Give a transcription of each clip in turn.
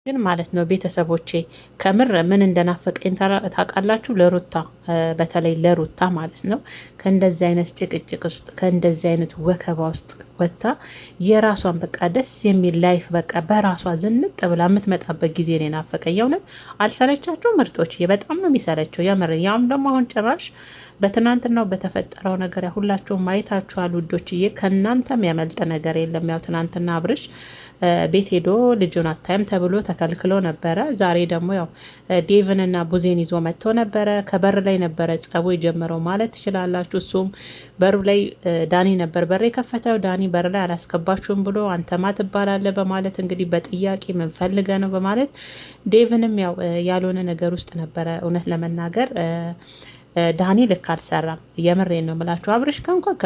ግን ማለት ነው ቤተሰቦቼ ከምር ምን እንደናፈቀኝ ታውቃላችሁ? ለሩታ በተለይ ለሩታ ማለት ነው ከእንደዚህ አይነት ጭቅጭቅ ውስጥ ከእንደዚህ አይነት ወከባ ውስጥ ወጥታ የራሷን በቃ ደስ የሚል ላይፍ በቃ በራሷ ዝንጥ ብላ የምትመጣበት ጊዜ ነው የናፈቀኝ። የእውነት አልሰለቻችሁ ምርጦች? በጣም ነው የሚሰለቸው የምር። ያም ደግሞ አሁን ጭራሽ በትናንትናው በተፈጠረው ነገር ሁላችሁም ማየታችኋል ውዶችዬ። ከእናንተም ያመልጥ ነገር የለም። ያው ትናንትና አብርሽ ቤት ሄዶ ልጁን አታይም ተብሎ ተከልክሎ ነበረ። ዛሬ ደግሞ ያው ዴቭንና ቡዜን ይዞ መጥቶ ነበረ። ከበር ላይ ነበረ ጸቡ የጀመረው ማለት ትችላላችሁ። እሱም በሩ ላይ ዳኒ ነበር በር የከፈተው። ዳኒ በር ላይ አላስገባችሁም ብሎ አንተማ ትባላለህ በማለት እንግዲህ በጥያቄ ምን ፈልገ ነው በማለት ዴቭንም ያው ያልሆነ ነገር ውስጥ ነበረ እውነት ለመናገር ዳኒ ልክ አልሰራም። የምሬን ነው ምላችሁ። አብርሽ ከእንኳን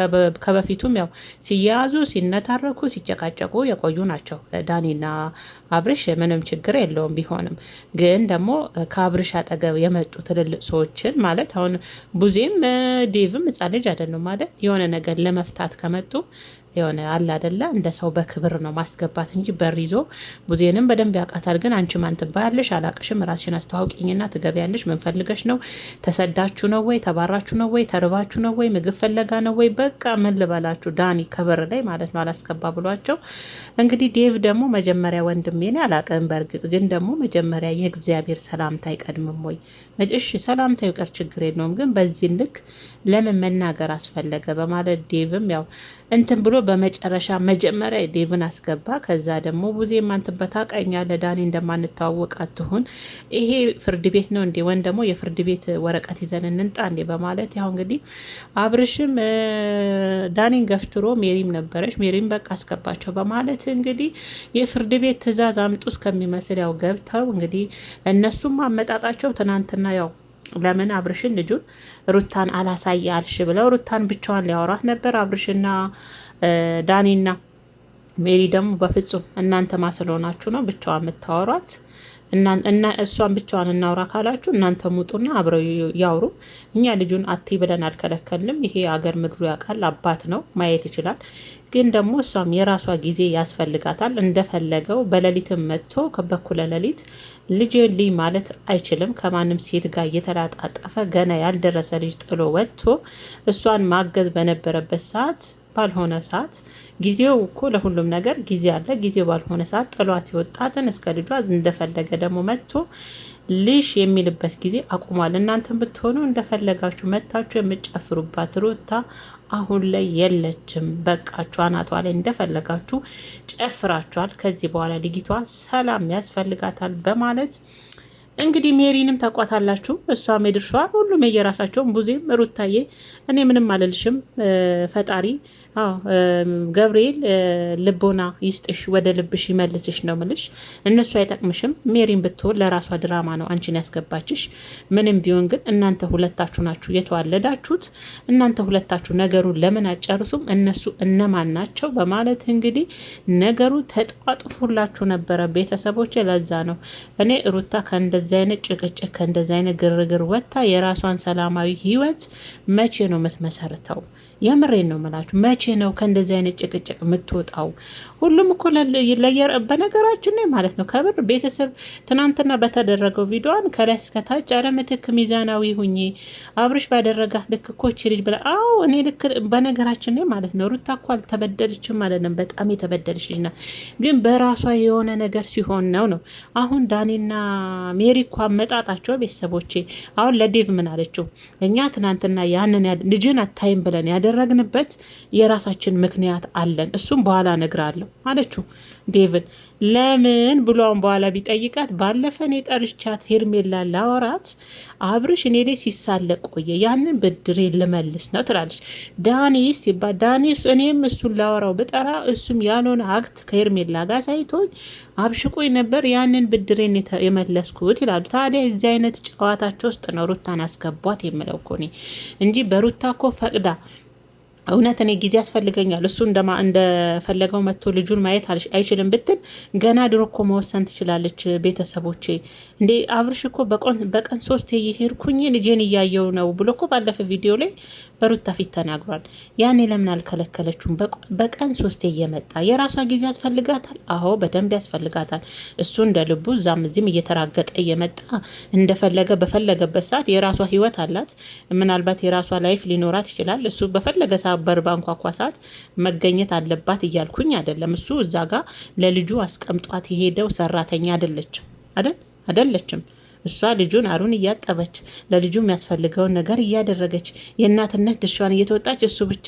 ከበፊቱም ያው ሲያያዙ ሲነታረኩ ሲጨቃጨቁ የቆዩ ናቸው። ዳኒና አብርሽ ምንም ችግር የለውም። ቢሆንም ግን ደግሞ ከአብርሽ አጠገብ የመጡ ትልልቅ ሰዎችን ማለት አሁን ቡዜም ዴቭም ሕፃን ልጅ አይደሉም ማለት የሆነ ነገር ለመፍታት ከመጡ የሆነ አለ አይደለ እንደ ሰው በክብር ነው ማስገባት እንጂ በር ይዞ ቡዜንም በደንብ ያውቃታል። ግን አንቺ ማን ትባያለሽ? አላቅሽም፣ ራስሽን አስተዋውቂኝና ትገቢያለሽ። ምን ፈልገሽ ነው? ተሰዳችሁ ነው ወይ? ተባራችሁ ነው ወይ? ተርባችሁ ነው ወይ? ምግብ ፈለጋ ነው ወይ? በቃ ምን ልበላችሁ ዳኒ ከበር ላይ ማለት ነው አላስገባ ብሏቸው። እንግዲህ ዴቭ ደግሞ መጀመሪያ ወንድሜ ነው አላቅም። በእርግጥ ግን ደግሞ መጀመሪያ የእግዚአብሔር ሰላምታ አይቀድምም ወይ? እሺ ሰላምታ ይቀር ችግር የለውም። ግን በዚህ ልክ ለምን መናገር አስፈለገ? በማለት ዴቭም ያው እንትን ብሎ በመጨረሻ መጀመሪያ ዴቭን አስገባ። ከዛ ደግሞ ቡዜ ማንትበት ታውቃኛለህ ዳኒ እንደማንተዋወቅ አትሁን፣ ይሄ ፍርድ ቤት ነው እንዴ? ወይም ደግሞ የፍርድ ቤት ወረቀት ይዘን እንንጣ እንዴ? በማለት ያው እንግዲህ አብርሽም ዳኒን ገፍትሮ ሜሪም ነበረች ሜሪም በቃ አስገባቸው በማለት እንግዲህ የፍርድ ቤት ትዕዛዝ አምጡ እስከሚመስል ያው ገብተው እንግዲህ እነሱም አመጣጣቸው ትናንትና ያው ለምን አብርሽን ልጁን ሩታን አላሳይ አልሽ ብለው ሩታን ብቻዋን ሊያወራት ነበር። አብርሽና ዳኒና ሜሪ ደግሞ በፍጹም እናንተ ማስለሆናችሁ ነው ብቻዋን የምታወሯት እና እሷን ብቻዋን እናውራ ካላችሁ እናንተ ሙጡና አብረው ያውሩ። እኛ ልጁን አቲ ብለን አልከለከልንም። ይሄ አገር ምድሩ ያውቃል፣ አባት ነው ማየት ይችላል። ግን ደግሞ እሷም የራሷ ጊዜ ያስፈልጋታል። እንደፈለገው በሌሊትም መጥቶ በኩለ ሌሊት ልጅ ልይ ማለት አይችልም። ከማንም ሴት ጋር እየተላጣጠፈ ገና ያልደረሰ ልጅ ጥሎ ወጥቶ እሷን ማገዝ በነበረበት ሰዓት ባልሆነ ሰዓት ጊዜው እኮ ለሁሉም ነገር ጊዜ አለ። ጊዜው ባልሆነ ሰዓት ጥሏት የወጣትን እስከ ልጇ እንደፈለገ ደግሞ መጥቶ ልሽ የሚልበት ጊዜ አቁሟል። እናንተም ብትሆኑ እንደፈለጋችሁ መታችሁ የምጨፍሩባት ሩታ አሁን ላይ የለችም። በቃችሁ፣ አናቷ ላይ እንደፈለጋችሁ ጨፍራችኋል። ከዚህ በኋላ ልጅቷ ሰላም ያስፈልጋታል በማለት እንግዲህ ሜሪንም ታቋታላችሁ። እሷም የድርሻዋን ሁሉም የየራሳቸውን ቡዜም ሩታዬ እኔ ምንም አልልሽም ፈጣሪ ገብርኤል ልቦና ይስጥሽ፣ ወደ ልብሽ ይመልስሽ ነው ምልሽ። እነሱ አይጠቅምሽም። ሜሪን ብትሆን ለራሷ ድራማ ነው አንቺን ያስገባችሽ። ምንም ቢሆን ግን እናንተ ሁለታችሁ ናችሁ የተዋለዳችሁት። እናንተ ሁለታችሁ ነገሩን ለምን አጨርሱም? እነሱ እነማን ናቸው? በማለት እንግዲህ ነገሩ ተጧጥፎላችሁ ነበረ ቤተሰቦች። ለዛ ነው እኔ ሩታ ከእንደዚህ አይነት ጭቅጭቅ ከእንደዚህ አይነት ግርግር ወጥታ የራሷን ሰላማዊ ህይወት መቼ ነው የምትመሰርተው? የምሬን ነው መላችሁ። መቼ ነው ከእንደዚህ አይነት ጭቅጭቅ የምትወጣው? ሁሉም እኮ በነገራችን ላይ ማለት ነው ከብር ቤተሰብ ትናንትና በተደረገው ቪዲዮን ከላይ እስከታች አረ ምትክ ሚዛናዊ ሁኚ አብርሽ ባደረጋት ልክ እኮ እቺ ልጅ ብላ እኔ ልክ በነገራችን ላይ ማለት ነው ሩታ እኮ አልተበደለችም ማለት ነው። በጣም የተበደለች ልጅ ናት። ግን በራሷ የሆነ ነገር ሲሆን ነው። አሁን ዳኒና ሜሪ እኮ አመጣጣቸው ቤተሰቦቼ አሁን ለዴቭ ምን አለችው? እኛ ትናንትና ያንን ልጅን አታይም ብለን ያደረግንበት የራሳችን ምክንያት አለን፣ እሱም በኋላ እነግራለሁ አለችው። ዴቭን ለምን ብሏን በኋላ ቢጠይቃት ባለፈ እኔ ጠርቻት ሄርሜላ ላወራት አብርሽ እኔ ላይ ሲሳለቅ ቆየ፣ ያንን ብድሬ ልመልስ ነው ትላለች። ዳኒስ ይባል ዳኒስ እኔም እሱን ላወራው ብጠራ እሱም ያልሆነ አክት ከሄርሜላ ጋር ሳይቶኝ አብሽቆኝ ነበር፣ ያንን ብድሬን የመለስኩት ይላሉ። ታዲያ እዚህ አይነት ጨዋታቸው ውስጥ ነው ሩታን አስገቧት የምለው እኮ እኔ እንጂ በሩታ እኮ ፈቅዳ እውነት እኔ ጊዜ ያስፈልገኛል እሱ እንደፈለገው መጥቶ ልጁን ማየት አይችልም ብትል ገና ድሮ እኮ መወሰን ትችላለች። ቤተሰቦቼ እንዴ አብርሽ እኮ በቀን 3 የሄድኩኝ ልጄን እያየው ነው ብሎ እኮ ባለፈ ቪዲዮ ላይ በሩታ ፊት ተናግሯል። ያኔ ለምን አልከለከለችውም? በቀን 3 እየመጣ የራሷ ጊዜ ያስፈልጋታል። አዎ በደንብ ያስፈልጋታል። እሱ እንደ ልቡ እዛም እዚህም እየተራገጠ እየመጣ እንደፈለገ በፈለገበት ሰዓት የራሷ ህይወት አላት። ምናልባት የራሷ ላይፍ ሊኖራት ይችላል። እሱ በፈለገ በር ባንኳኳ ሰዓት መገኘት አለባት እያልኩኝ አይደለም። እሱ እዛ ጋር ለልጁ አስቀምጧት የሄደው ሰራተኛ አይደለችም። እሷ ልጁን አሩን እያጠበች ለልጁ የሚያስፈልገውን ነገር እያደረገች የእናትነት ድርሻዋን እየተወጣች እሱ ብቻ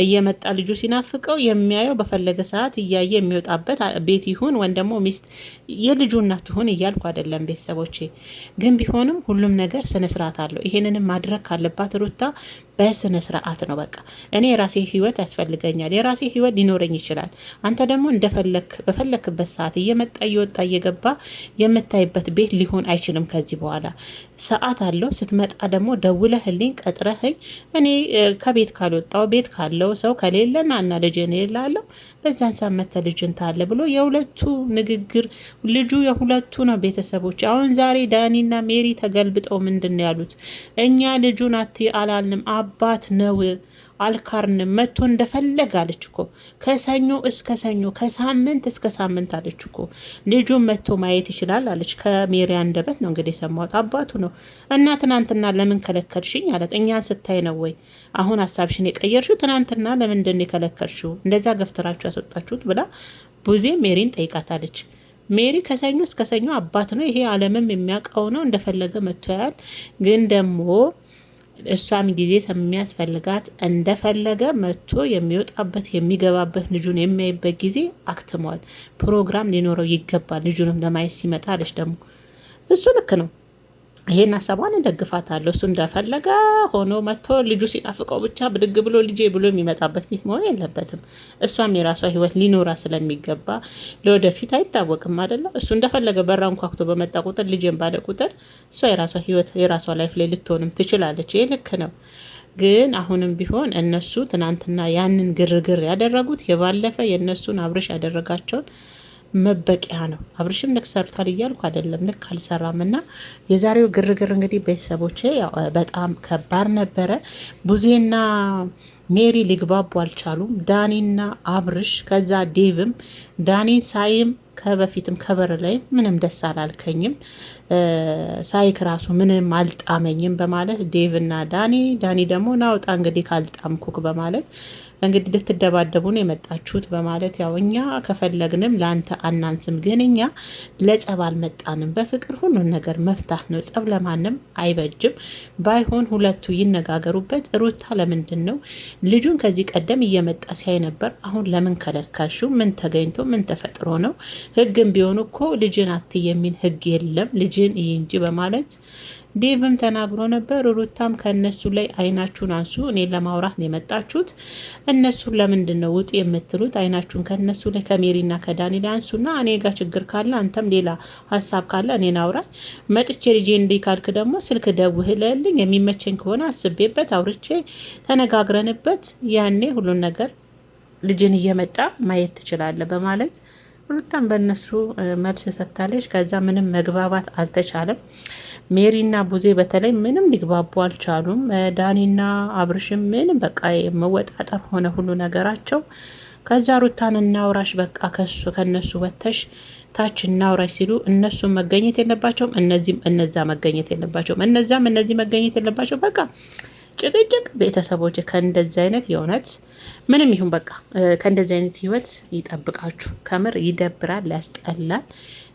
እየመጣ ልጁ ሲናፍቀው የሚያየው በፈለገ ሰዓት እያየ የሚወጣበት ቤት ይሁን ወይም ደግሞ ሚስት የልጁ እናት ትሁን እያልኩ አይደለም ቤተሰቦቼ። ግን ቢሆንም ሁሉም ነገር ስነስርዓት አለው። ይሄንንም ማድረግ ካለባት ሩታ በስነ ስርዓት ነው። በቃ እኔ የራሴ ህይወት ያስፈልገኛል፣ የራሴ ህይወት ሊኖረኝ ይችላል። አንተ ደግሞ እንደፈለክ በፈለክበት ሰዓት እየመጣ እየወጣ እየገባ የምታይበት ቤት ሊሆን አይችልም። ከዚህ በኋላ ሰዓት አለው። ስትመጣ ደግሞ ደውለህልኝ ቀጥረህኝ እኔ ከቤት ካልወጣው ቤት ካለው ሰው ከሌለና እና ልጅን የላለሁ በዛን ሳመተ ልጅን ታለ ብሎ የሁለቱ ንግግር ልጁ የሁለቱ ነው ቤተሰቦች። አሁን ዛሬ ዳኒና ሜሪ ተገልብጠው ምንድን ያሉት እኛ ልጁን አላልንም አባት ነው አልካርንም መጥቶ እንደፈለግ አለች እኮ ከሰኞ እስከ ሰኞ ከሳምንት እስከ ሳምንት አለች እኮ ልጁን መጥቶ ማየት ይችላል አለች። ከሜሪ አንደበት ነው እንግዲህ የሰማሁት። አባቱ ነው እና ትናንትና ለምን ከለከልሽኝ አለት። እኛን ስታይ ነው ወይ አሁን ሀሳብሽን የቀየርሽው? ትናንትና ለምንድን የከለከልሽው? እንደዛ ገፍትራችሁ ያስወጣችሁት ብላ ቡዜ ሜሪን ጠይቃታለች። ሜሪ ከሰኞ እስከ ሰኞ አባት ነው፣ ይሄ ዓለምም የሚያውቀው ነው። እንደፈለገ መጥቶ ያያል። ግን ደግሞ እሷም ጊዜ የሚያስፈልጋት እንደፈለገ መጥቶ የሚወጣበት የሚገባበት ልጁን የሚያይበት ጊዜ አክትሟል። ፕሮግራም ሊኖረው ይገባል። ልጁንም ለማየት ሲመጣ አለች። ደግሞ እሱ ልክ ነው። ይሄን ሀሳቧን እደግፋታለሁ። እሱ እንደፈለገ ሆኖ መጥቶ ልጁ ሲናፍቀው ብቻ ብድግ ብሎ ልጄ ብሎ የሚመጣበት ቤት መሆን የለበትም። እሷም የራሷ ህይወት ሊኖራ ስለሚገባ ለወደፊት አይታወቅም አይደለ? እሱ እንደፈለገ በራን ኳኩቶ በመጣ ቁጥር ልጄን ባለ ቁጥር እሷ የራሷ ህይወት የራሷ ላይፍ ላይ ልትሆንም ትችላለች። ይህ ልክ ነው። ግን አሁንም ቢሆን እነሱ ትናንትና ያንን ግርግር ያደረጉት የባለፈ የእነሱን አብርሽ ያደረጋቸውን መበቂያ ነው። አብርሽም ልክ ሰርቷል እያልኩ አይደለም፣ ልክ አልሰራም። እና የዛሬው ግርግር እንግዲህ ቤተሰቦቼ በጣም ከባድ ነበረ። ቡዜና ሜሪ ሊግባቡ አልቻሉም። ዳኒና አብርሽ ከዛ ዴቭም ዳኒን ሳይም ከበፊትም ከበር ላይ ምንም ደስ አላልከኝም ሳይክ ራሱ ምንም አልጣመኝም በማለት ዴቭና ዳኒ ደግሞ ናውጣ እንግዲህ ካልጣምኩክ በማለት እንግዲህ ልትደባደቡ ነው የመጣችሁት በማለት ያው እኛ ከፈለግንም ለአንተ አናንስም፣ ግን እኛ ለጸብ አልመጣንም። በፍቅር ሁሉን ነገር መፍታት ነው። ጸብ ለማንም አይበጅም። ባይሆን ሁለቱ ይነጋገሩበት። ሩታ ለምንድን ነው ልጁን ከዚህ ቀደም እየመጣ ሲያይ ነበር። አሁን ለምን ከለካሽው? ምን ተገኝቶ ምን ተፈጥሮ ነው? ህግም ቢሆን እኮ ልጅን አትይ የሚል ህግ የለም። ልጅን ይህ እንጂ በማለት ዴቭም ተናግሮ ነበር። ሩታም ከእነሱ ላይ አይናችሁን አንሱ፣ እኔ ለማውራት ነው የመጣችሁት። እነሱን ለምንድን ነው ውጡ የምትሉት? አይናችሁን ከእነሱ ላይ ከሜሪና ከዳኒ ላይ አንሱና እኔ ጋር ችግር ካለ አንተም ሌላ ሀሳብ ካለ እኔን አውራ። መጥቼ ልጄ እንዲህ ካልክ ደግሞ ስልክ ደውልልኝ፣ የሚመቸኝ ከሆነ አስቤበት አውርቼ ተነጋግረንበት ያኔ ሁሉን ነገር ልጅን እየመጣ ማየት ትችላለህ በማለት ሩታም በእነሱ መልስ ሰጥታለች። ከዛ ምንም መግባባት አልተቻለም። ሜሪና ቡዜ በተለይ ምንም ሊግባቡ አልቻሉም። ዳኒና አብርሽም ምንም በቃ መወጣጠር ሆነ ሁሉ ነገራቸው። ከዛ ሩታን እናውራሽ በቃ ከነሱ ወተሽ ታች እናውራሽ ሲሉ እነሱም መገኘት የለባቸውም፣ እነዚህም እነዛ መገኘት የለባቸውም፣ እነዛም እነዚህ መገኘት የለባቸው። በቃ ጭቅጭቅ ቤተሰቦች ከእንደዚህ አይነት የእውነት ምንም ይሁን በቃ ከእንደዚህ አይነት ህይወት ይጠብቃችሁ። ከምር ይደብራል፣ ያስጠላል፣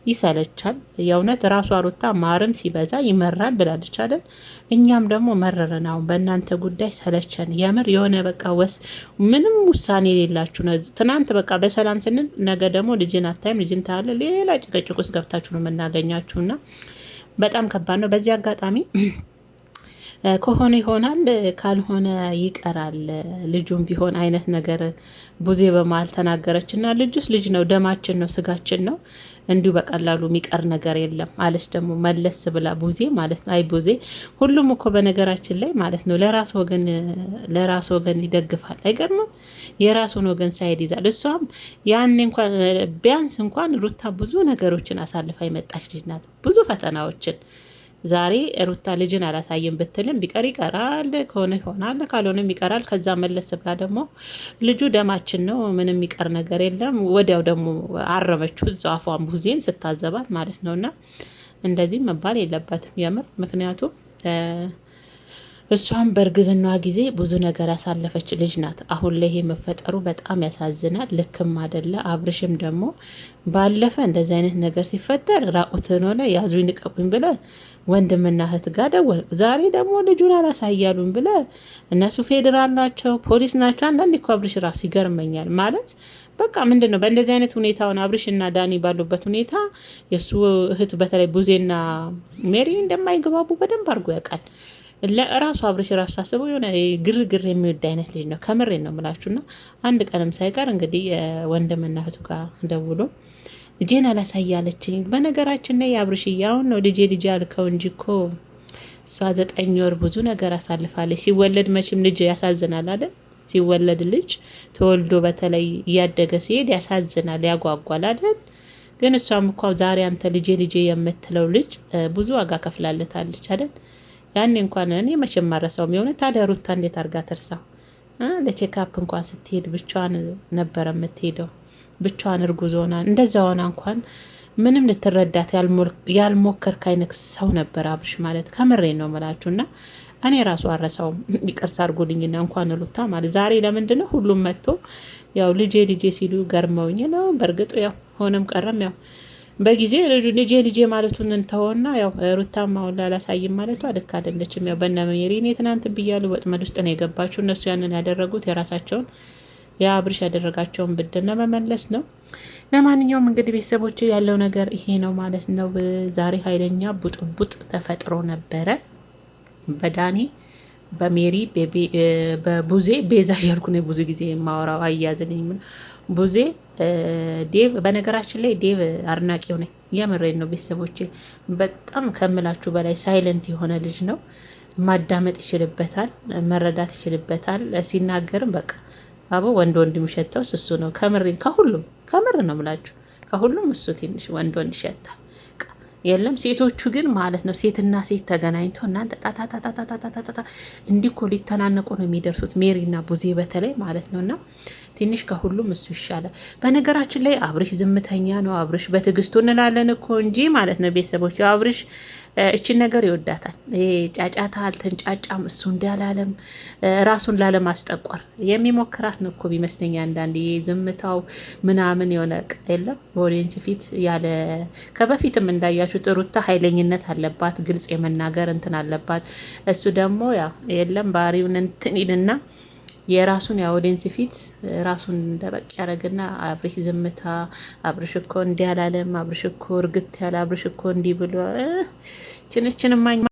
ይሰለቻል። የእውነት ራሷ ሩታ ማርም ሲበዛ ይመራል ብላለች አይደል? እኛም ደግሞ መረረን። አሁን በእናንተ ጉዳይ ሰለቸን። የምር የሆነ በቃ ምንም ውሳኔ የሌላችሁ ነው። ትናንት በቃ በሰላም ስንል ነገ ደግሞ ልጅን አታይም ልጅን ታለ ሌላ ጭቅጭቅ ውስጥ ገብታችሁ ነው የምናገኛችሁና በጣም ከባድ ነው። በዚህ አጋጣሚ ከሆነ ይሆናል፣ ካልሆነ ይቀራል ልጁም ቢሆን አይነት ነገር ቡዜ በመሀል ተናገረች እና ልጁስ ልጅ ነው፣ ደማችን ነው፣ ስጋችን ነው፣ እንዲሁ በቀላሉ የሚቀር ነገር የለም አለች። ደግሞ መለስ ብላ ቡዜ ማለት ነው። አይ ቡዜ ሁሉም እኮ በነገራችን ላይ ማለት ነው ለራስ ወገን ይደግፋል። አይገርምም? የራሱን ወገን ሳይድ ይዛል። እሷም ያኔ እንኳን ቢያንስ እንኳን ሩታ ብዙ ነገሮችን አሳልፋ የመጣች ልጅ ናት፣ ብዙ ፈተናዎችን። ዛሬ ሩታ ልጅን አላሳይም ብትልም ቢቀር ይቀራል፣ ከሆነ ይሆናል፣ ካልሆነም ይቀራል። ከዛ መለስ ብላ ደግሞ ልጁ ደማችን ነው፣ ምንም የሚቀር ነገር የለም። ወዲያው ደግሞ አረመችው እዛው አፏን ቡዜን ስታዘባት ማለት ነውና እንደዚህ መባል የለበትም የምር። ምክንያቱም እሷም በእርግዝናዋ ጊዜ ብዙ ነገር ያሳለፈች ልጅ ናት። አሁን ላይ ይሄ መፈጠሩ በጣም ያሳዝናል፣ ልክም አይደለ። አብርሽም ደግሞ ባለፈ እንደዚህ አይነት ነገር ሲፈጠር ራቁትን ሆነ ያዙኝ ንቀቁኝ ብለ ወንድምና እህት ጋር ደወል። ዛሬ ደግሞ ልጁን አላሳያሉን ብለ እነሱ ፌዴራል ናቸው፣ ፖሊስ ናቸው። አንዳንድ እኮ አብርሽ ራሱ ይገርመኛል ማለት በቃ ምንድን ነው በእንደዚህ አይነት ሁኔታውን አብርሽና ዳኒ ባሉበት ሁኔታ የእሱ እህት በተለይ ቡዜና ሜሪ እንደማይግባቡ በደንብ አድርጎ ያውቃል። ለራሱ አብርሽ ራሱ ሳስበው የሆነ ግርግር የሚወድ አይነት ልጅ ነው። ከምሬ ነው ምላችሁና አንድ ቀንም ሳይቀር እንግዲህ ወንድምና እህቱ ጋር ደውሎ ልጄን አላሳያለችኝ። በነገራችን ላይ አብርሽ አሁን ነው ልጄ አልከው እንጂ እኮ እሷ 9 ወር ብዙ ነገር አሳልፋለች። ሲወለድ መቼም ልጅ ያሳዝናል አይደል? ሲወለድ ልጅ ተወልዶ በተለይ እያደገ ሲሄድ ያሳዝናል፣ ያጓጓል አይደል? ግን እሷም እኮ ዛሬ አንተ ልጄ የምትለው ልጅ ብዙ ዋጋ ከፍላለታለች አይደል? ያኔ እንኳን እኔ መቼም ማረሳውም የሆነ። ታዲያ ሩታ እንዴት አርጋ ትርሳው? ለቼካፕ እንኳን ስትሄድ ብቻዋን ነበረ የምትሄደው፣ ብቻዋን እርጉዝ ሆና እንደዛ ሆና እንኳን ምንም ልትረዳት ያልሞከርክ አይነት ሰው ነበር አብርሽ ማለት። ከምሬ ነው ምላችሁና እኔ ራሱ አረሳውም። ይቅርታ አድርጉልኝና እንኳን ሩታ ማለት ዛሬ ለምንድን ነው ሁሉም መጥቶ ያው ልጄ ሲሉ ገርመውኝ ነው። በእርግጥ ያው ሆነም ቀረም ያው በጊዜ ልጄ ማለቱን እንተውና ያው ሩታም አሁን ላላሳይም ማለቷ ልክ አይደለችም። ያው በነመሪ እኔ ትናንት ብያለሁ፣ ወጥመድ ውስጥ ነው የገባችው። እነሱ ያንን ያደረጉት የራሳቸውን የአብርሽ ያደረጋቸውን ብድር ለመመለስ ነው። ለማንኛውም እንግዲህ ቤተሰቦች ያለው ነገር ይሄ ነው ማለት ነው። ዛሬ ኃይለኛ ቡጥቡጥ ተፈጥሮ ነበረ በዳኒ በሜሪ በቡዜ ቤዛ እያልኩ ነው ብዙ ጊዜ የማወራው አያዝልኝ ቡዜ ዴቭ። በነገራችን ላይ ዴቭ አድናቂው ነኝ፣ የምሬን ነው ቤተሰቦቼ። በጣም ከምላችሁ በላይ ሳይለንት የሆነ ልጅ ነው። ማዳመጥ ይችልበታል፣ መረዳት ይችልበታል። ሲናገርም በቃ አቦ ወንድ የሚሸተው እሱ ነው። ከምር ነው ምላችሁ፣ ከሁሉም እሱ ትንሽ ወንድ ይሸታል። የለም ሴቶቹ ግን ማለት ነው ሴትና ሴት ተገናኝተው እናንተ ጣጣጣጣጣጣጣ እንዲኮ ሊተናነቁ ነው የሚደርሱት። ሜሪና ቡዜ በተለይ ማለት ነውና ትንሽ ከሁሉም እሱ ይሻላል። በነገራችን ላይ አብርሽ ዝምተኛ ነው። አብርሽ በትዕግስቱ እንላለን እኮ እንጂ ማለት ነው ቤተሰቦች። አብርሽ እችን ነገር ይወዳታል። ጫጫታ አልተንጫጫም። እሱ እንዳላለም ራሱን ላለማስጠቋር የሚሞክራት ነው እኮ ቢመስለኝ አንዳንድ ዝምታው ምናምን የሆነ የለም በኦዲየንስ ፊት ያለ ከበፊትም እንዳያችሁት ሩታ ኃይለኝነት አለባት፣ ግልጽ የመናገር እንትን አለባት። እሱ ደግሞ ያ የለም ባህሪውን እንትን ይልና የራሱን የኦዲየንስ ፊት ራሱን እንደበቅ ያደረግና አብርሽ ዝምታ፣ አብርሽ እኮ እንዲህ አላለም፣ አብርሽ እኮ እርግት ያለ፣ አብርሽ እኮ እንዲህ ብሎ ችንችን ማኝ